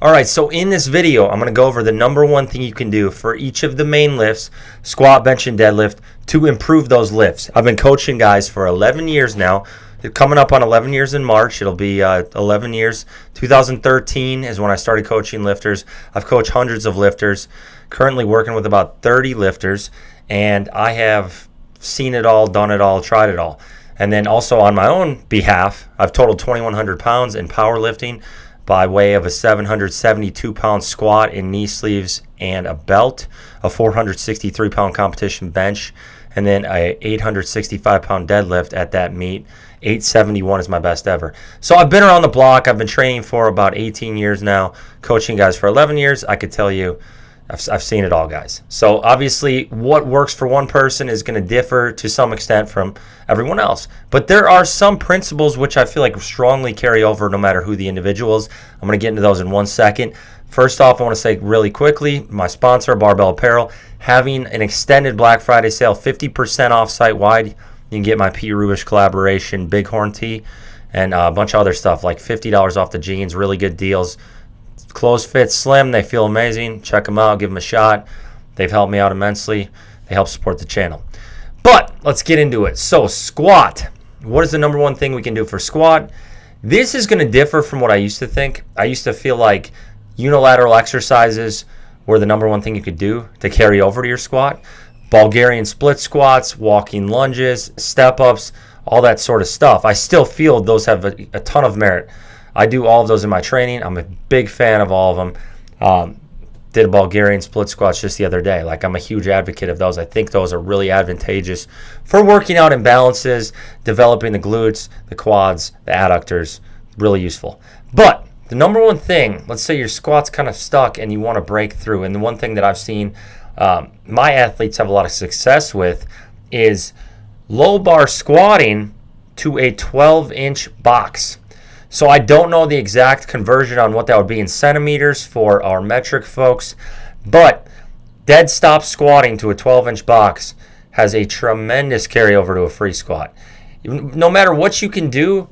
All right, so in this video, I'm going to go over the number one thing you can do for each of the main lifts, squat, bench, and deadlift, to improve those lifts. I've been coaching guys for 11 years now. They're coming up on 11 years in March. It'll be 11 years. 2013 is when I started coaching lifters. I've coached hundreds of lifters, currently working with about 30 lifters, and I have seen it all, done it all, tried it all. And then also on my own behalf, I've totaled 2,100 pounds in powerlifting by way of a 772-pound squat in knee sleeves and a belt, a 463-pound competition bench, and then a 865-pound deadlift at that meet. 871 is my best ever. So I've been around the block. I've been training for about 18 years now, coaching guys for 11 years. I could tell you I've seen it all, guys. So obviously what works for one person is going to differ to some extent from everyone else. But there are some principles which I feel like strongly carry over no matter who the individual is. I'm going to get into those in 1 second. First off, I want to say really quickly, my sponsor, Barbell Apparel, having an extended Black Friday sale, 50% off site-wide. You can get my Rubish collaboration Bighorn tee and a bunch of other stuff, like $50 off the jeans, really good deals. Clothes fit slim. They feel amazing. Check them out. Give them a shot. They've helped me out immensely. They help support the channel. But let's get into it. So squat. What is the number one thing we can do for squat? This is going to differ from what I used to think. I used to feel like unilateral exercises were the number one thing you could do to carry over to your squat. Bulgarian split squats, walking lunges, step-ups, all that sort of stuff. I still feel those have a ton of merit. I do all of those in my training. I'm a big fan of all of them. Did a Bulgarian split squats just the other day. Like, I'm a huge advocate of those. I think those are really advantageous for working out imbalances, developing the glutes, the quads, the adductors. Really useful. But the number one thing, let's say your squat's kind of stuck and you want to break through. And the one thing that I've seen my athletes have a lot of success with is low bar squatting to a 12-inch box. So I don't know the exact conversion on what that would be in centimeters for our metric folks, but dead stop squatting to a 12-inch box has a tremendous carryover to a free squat. No matter what you can do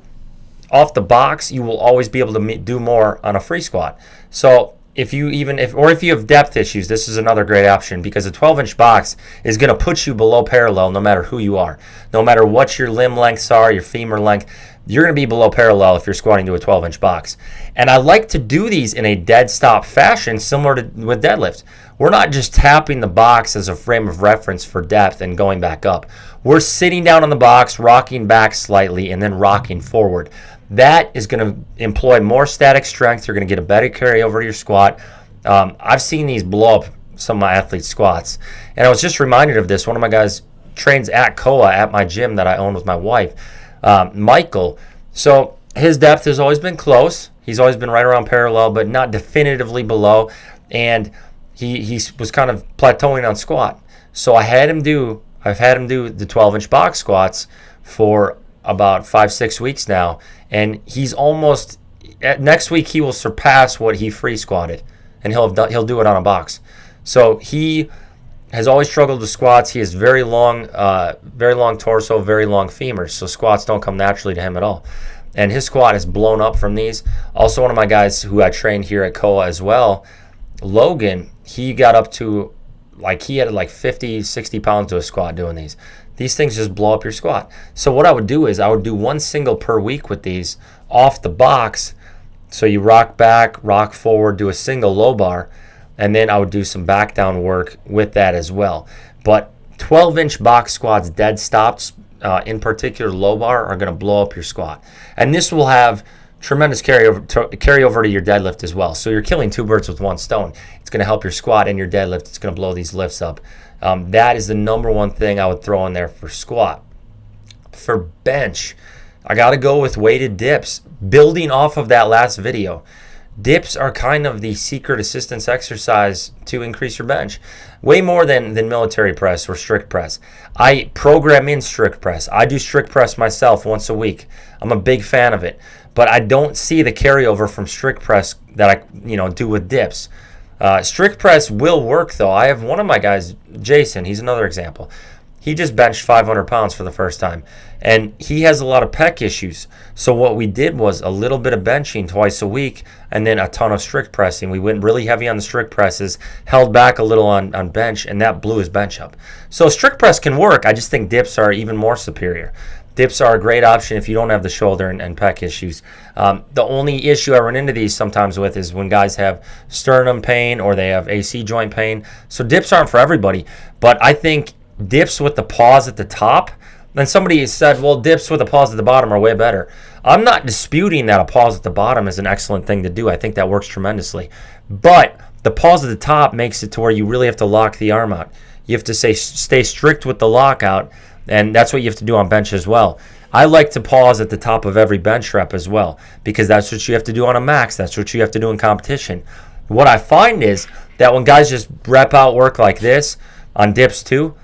off the box, you will always be able to do more on a free squat. So if you have depth issues, this is another great option, because a 12-inch box is going to put you below parallel no matter who you are. No matter what your limb lengths are, your femur length, you're going to be below parallel if you're squatting to a 12-inch box. And I like to do these in a dead stop fashion, similar to with deadlift. We're not just tapping the box as a frame of reference for depth and going back up. We're sitting down on the box, rocking back slightly, and then rocking forward. That is going to employ more static strength. You're going to get a better carryover to your squat. I've seen these blow up some of my athletes' squats. And I was just reminded of this. One of my guys trains at KOA at my gym that I own with my wife, Michael. So his depth has always been close. He's always been right around parallel, but not definitively below. And he was kind of plateauing on squat. So I've had him do the 12-inch box squats for about 5-6 weeks now, and he's almost next week he will surpass what he free squatted, and he'll do it on a box. So he has always struggled with squats. He has very long torso, very long femurs, so squats don't come naturally to him at all. And his squat is blown up from these. Also, one of my guys who I trained here at KOA as well, Logan, he got up to he had 50, 60 pounds to a squat doing these. These things just blow up your squat. So what I would do is I would do one single per week with these off the box. So you rock back, rock forward, do a single low bar, and then I would do some back down work with that as well. But 12-inch box squats, dead stops, in particular low bar, are going to blow up your squat. And this will have tremendous carryover to your deadlift as well. So you're killing two birds with one stone. It's going to help your squat and your deadlift. It's going to blow these lifts up. That is the number one thing I would throw in there for squat. For bench, I got to go with weighted dips. Building off of that last video, dips are kind of the secret assistance exercise to increase your bench. Way more than military press or strict press. I program in strict press. I do strict press myself once a week. I'm a big fan of it. But I don't see the carryover from strict press that I do with dips. Strict press will work though. I have one of my guys, Jason, he's another example. He just benched 500 pounds for the first time. And he has a lot of pec issues. So what we did was a little bit of benching twice a week and then a ton of strict pressing. We went really heavy on the strict presses, held back a little on bench, and that blew his bench up. So strict press can work. I just think dips are even more superior. Dips are a great option if you don't have the shoulder and pec issues. The only issue I run into these sometimes with is when guys have sternum pain or they have AC joint pain. So dips aren't for everybody. But I think dips with the pause at the top, then somebody said, well, dips with a pause at the bottom are way better. I'm not disputing that a pause at the bottom is an excellent thing to do. I think that works tremendously. But the pause at the top makes it to where you really have to lock the arm out. You have to stay strict with the lockout, and that's what you have to do on bench as well. I like to pause at the top of every bench rep as well, because that's what you have to do on a max. That's what you have to do in competition. What I find is that when guys just rep out work like this, on dips too,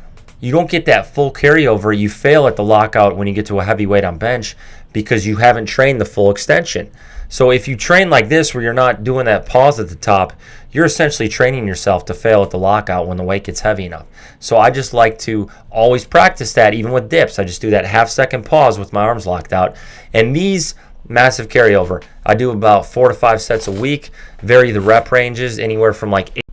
you don't get that full carryover. You fail at the lockout when you get to a heavy weight on bench because you haven't trained the full extension. So if you train like this where you're not doing that pause at the top, you're essentially training yourself to fail at the lockout when the weight gets heavy enough. So I just like to always practice that even with dips. I just do that half-second pause with my arms locked out. And these, massive carryover. I do about 4 to 5 sets a week, vary the rep ranges anywhere from like 8.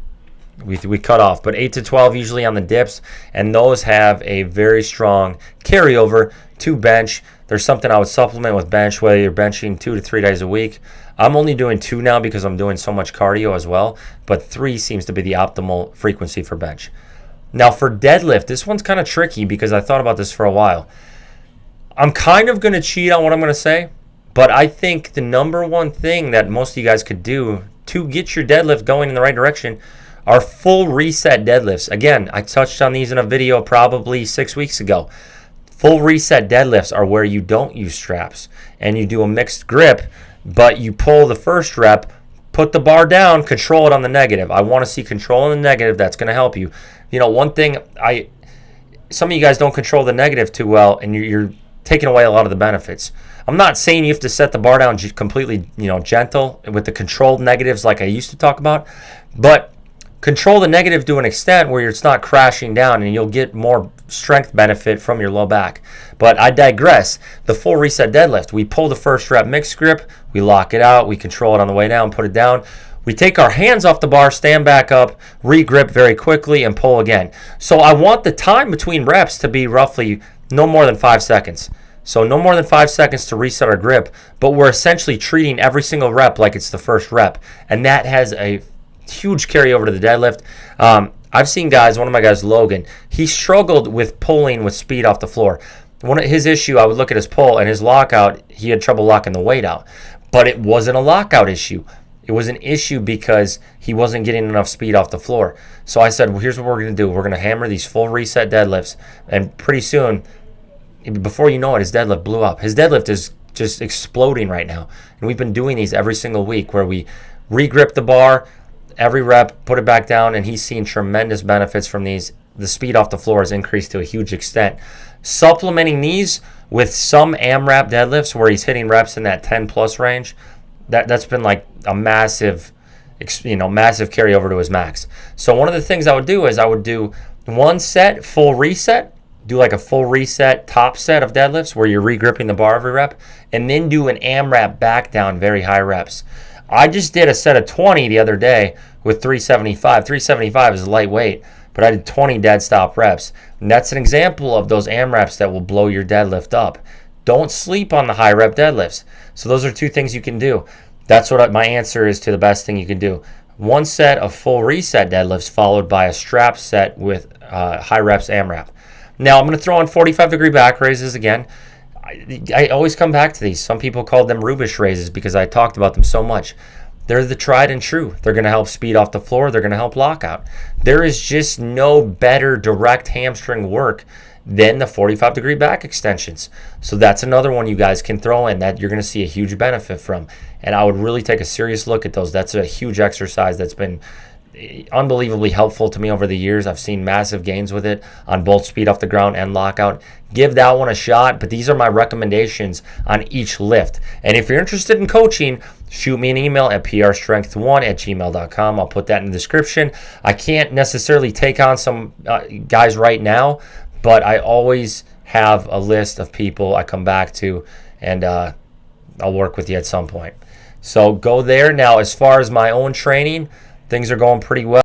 We cut off, but 8 to 12 usually on the dips, and those have a very strong carryover to bench. There's something I would supplement with bench, whether you're benching 2 to 3 days a week. I'm only doing 2 now because I'm doing so much cardio as well, but 3 seems to be the optimal frequency for bench. Now for deadlift, this one's kind of tricky because I thought about this for a while. I'm kind of going to cheat on what I'm going to say, but I think the number one thing that most of you guys could do to get your deadlift going in the right direction are full reset deadlifts. Again, I touched on these in a video probably 6 weeks ago. Full reset deadlifts are where you don't use straps and you do a mixed grip, but you pull the first rep, put the bar down, control it on the negative. I want to see control on the negative. That's going to help you. You know, one thing, some of you guys don't control the negative too well, and you're taking away a lot of the benefits. I'm not saying you have to set the bar down completely, gentle with the controlled negatives like I used to talk about, but control the negative to an extent where it's not crashing down and you'll get more strength benefit from your low back. But I digress. The full reset deadlift, we pull the first rep mixed grip, we lock it out, we control it on the way down, put it down. We take our hands off the bar, stand back up, re-grip very quickly, and pull again. So I want the time between reps to be roughly no more than 5 seconds. So no more than 5 seconds to reset our grip, but we're essentially treating every single rep like it's the first rep. And that has a huge carryover to the deadlift. I've seen guys, one of my guys, Logan, he struggled with pulling with speed off the floor. His issue, I would look at his pull and his lockout, he had trouble locking the weight out. But it wasn't a lockout issue. It was an issue because he wasn't getting enough speed off the floor. So I said, well, here's what we're going to do. We're going to hammer these full reset deadlifts. And pretty soon, before you know it, his deadlift blew up. His deadlift is just exploding right now. And we've been doing these every single week where we re-grip the bar, every rep, put it back down, and he's seen tremendous benefits from these. The speed off the floor has increased to a huge extent. Supplementing these with some AMRAP deadlifts where he's hitting reps in that 10 plus range, that's been like a massive carryover to his max. So one of the things I would do is I would do one set full reset, do like a full reset top set of deadlifts where you're re-gripping the bar every rep, and then do an AMRAP back down very high reps. I just did a set of 20 the other day with 375. 375 is lightweight, but I did 20 dead stop reps. And that's an example of those AMRAPs that will blow your deadlift up. Don't sleep on the high rep deadlifts. So those are 2 things you can do. That's what my answer is to the best thing you can do. One set of full reset deadlifts followed by a strap set with high reps AMRAP. Now I'm going to throw in 45-degree back raises again. I always come back to these. Some people call them Rubish raises because I talked about them so much. They're the tried and true. They're going to help speed off the floor. They're going to help lockout. There is just no better direct hamstring work than the 45-degree back extensions. So that's another one you guys can throw in that you're going to see a huge benefit from. And I would really take a serious look at those. That's a huge exercise that's been unbelievably helpful to me over the years. I've seen massive gains with it on both speed off the ground and lockout. Give that one a shot, but these are my recommendations on each lift. And if you're interested in coaching, shoot me an email at prstrength1@gmail.com. I'll put that in the description. I can't necessarily take on some guys right now, but I always have a list of people I come back to, and I'll work with you at some point. So go there. Now, as far as my own training, things are going pretty well.